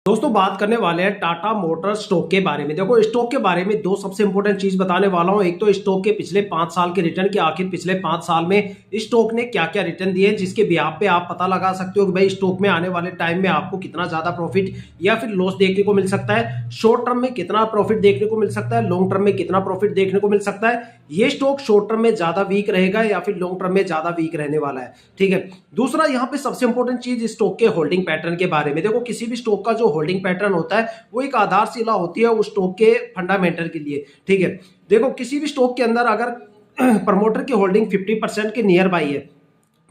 दोस्तों बात करने वाले हैं टाटा मोटर स्टॉक के बारे में। देखो स्टॉक के बारे में दो सबसे इंपॉर्टेंट चीज बताने वाला हूं। एक तो स्टॉक के पिछले 5 साल के रिटर्न के आखिर पिछले 5 साल में स्टॉक ने क्या क्या रिटर्न दिए, जिसके बिहाफ पे आप पता लगा सकते हो कि भाई स्टॉक में आने वाले टाइम में आपको कितना ज्यादा प्रॉफिट या फिर लॉस देखने को मिल सकता है। शॉर्ट टर्म में कितना प्रॉफिट देखने को मिल सकता है, लॉन्ग टर्म में कितना प्रॉफिट देखने को मिल सकता है। ये स्टॉक शॉर्ट टर्म में ज्यादा वीक रहेगा या फिर लॉन्ग टर्म में ज्यादा वीक रहने वाला है। ठीक है। दूसरा यहाँ पे सबसे इंपॉर्टेंट चीज स्टॉक के होल्डिंग पैटर्न के बारे में। देखो किसी भी स्टॉक का जो होल्डिंग पैटर्न होता है वो एक आधारशिला होती है उस स्टॉक के फंडामेंटल के लिए। ठीक है। देखो किसी भी स्टॉक के अंदर अगर प्रमोटर की होल्डिंग 50% के नियर बाई है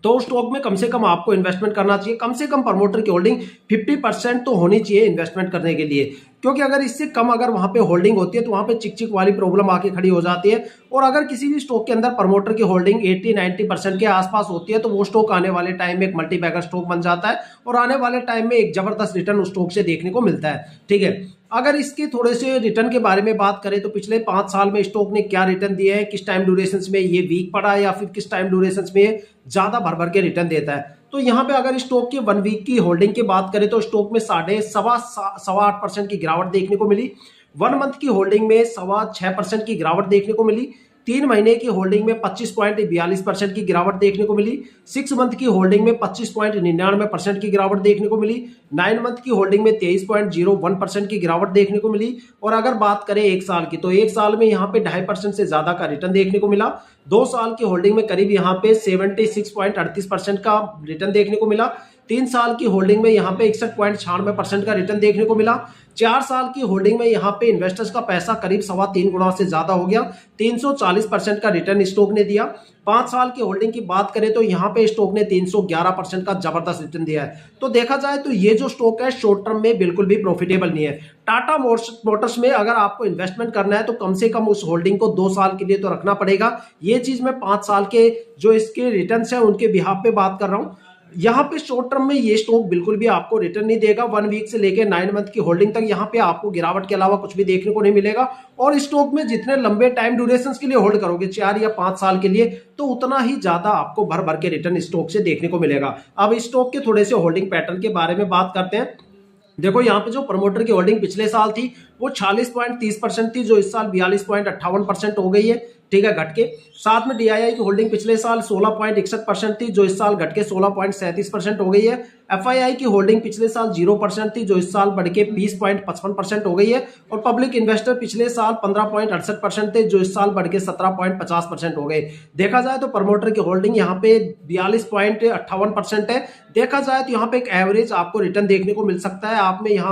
तो उस स्टॉक में कम से कम आपको इन्वेस्टमेंट करना चाहिए। कम से कम प्रमोटर की होल्डिंग 50% तो होनी चाहिए इन्वेस्टमेंट करने के लिए, क्योंकि अगर इससे कम अगर वहां पे होल्डिंग होती है तो वहां पे चिक चिक वाली प्रॉब्लम आके खड़ी हो जाती है। और अगर किसी भी स्टॉक के अंदर प्रमोटर की होल्डिंग 80-90% के आसपास होती है तो वो स्टॉक आने वाले टाइम में एक मल्टी बैगर स्टॉक बन जाता है और आने वाले टाइम में एक जबरदस्त रिटर्न उस स्टॉक से देखने को मिलता है। ठीक है। अगर इसके थोड़े से रिटर्न के बारे में बात करें तो पिछले 5 साल में स्टॉक ने क्या रिटर्न दिए हैं, किस टाइम ड्यूरेशन में ये वीक पड़ा है या फिर किस टाइम ड्यूरेशन में ज्यादा भर भर के रिटर्न देता है। तो यहाँ पे अगर स्टॉक की 1 वीक की होल्डिंग की बात करें तो स्टॉक में 7.8% की गिरावट देखने को मिली। 1 मंथ की होल्डिंग में 6.25% की गिरावट देखने को मिली। 3 महीने की होल्डिंग में 25.42% की गिरावट देखने को मिली। 6 मंथ की होल्डिंग में 25.99% की गिरावट देखने को मिली। 9 मंथ की होल्डिंग में 23.01% की गिरावट देखने को मिली। और अगर बात करें 1 साल की तो 1 साल में यहाँ पे 2.5% से ज्यादा का रिटर्न देखने को मिला। 2 साल की होल्डिंग में करीब यहाँ पे 76.38% का रिटर्न देखने को मिला। 3 साल की होल्डिंग में यहाँ पे 61.96% का रिटर्न देखने को मिला। 4 साल की होल्डिंग में यहाँ पे इन्वेस्टर्स का पैसा करीब 3.25 गुना से ज्यादा हो गया। 340% का रिटर्न स्टॉक ने दिया। 5 साल की होल्डिंग की बात करें तो यहाँ पे स्टॉक ने 311% का जबरदस्त रिटर्न दिया है। तो देखा जाए तो ये जो स्टॉक है शॉर्ट टर्म में बिल्कुल भी प्रॉफिटेबल नहीं है। टाटा मोटर्स में अगर आपको इन्वेस्टमेंट करना है तो कम से कम उस होल्डिंग को 2 साल के लिए तो रखना पड़ेगा। ये चीज मैं 5 साल के जो इसके रिटर्न है उनके बिहाफ पे बात कर रहा हूँ। यहाँ पे शॉर्ट टर्म में ये स्टॉक बिल्कुल भी आपको रिटर्न नहीं देगा। 1 वीक से लेकर 9 मंथ की होल्डिंग तक यहाँ पे आपको गिरावट के अलावा कुछ भी देखने को नहीं मिलेगा। और स्टॉक में जितने लंबे टाइम ड्यूरेशन के लिए होल्ड करोगे 4 या 5 साल के लिए तो उतना ही ज्यादा आपको भर भर के रिटर्न स्टॉक से देखने को मिलेगा। अब स्टॉक के थोड़े से होल्डिंग पैटर्न के बारे में बात करते हैं। देखो यहाँ पे जो प्रमोटर की होल्डिंग पिछले साल थी वो 46.30% थी, जो इस साल 42.58% हो गई है। ठीक है, घट के। साथ में डीआईआई की होल्डिंग पिछले साल 16.61% थी, जो इस साल घट के 16.37% हो गई है। एफआईआई की होल्डिंग पिछले साल 0% थी, जो इस साल बढ़ के 20.55% हो गई है। और पब्लिक इन्वेस्टर पिछले साल 15.68% थे, जो इस साल बढ़ के 17.50% हो गए। देखा जाए तो प्रमोटर की होल्डिंग यहाँ पे 42.58% है। देखा जाए तो यहाँ पे एक एवरेज आपको रिटर्न देखने को मिल सकता है। आप में यहाँ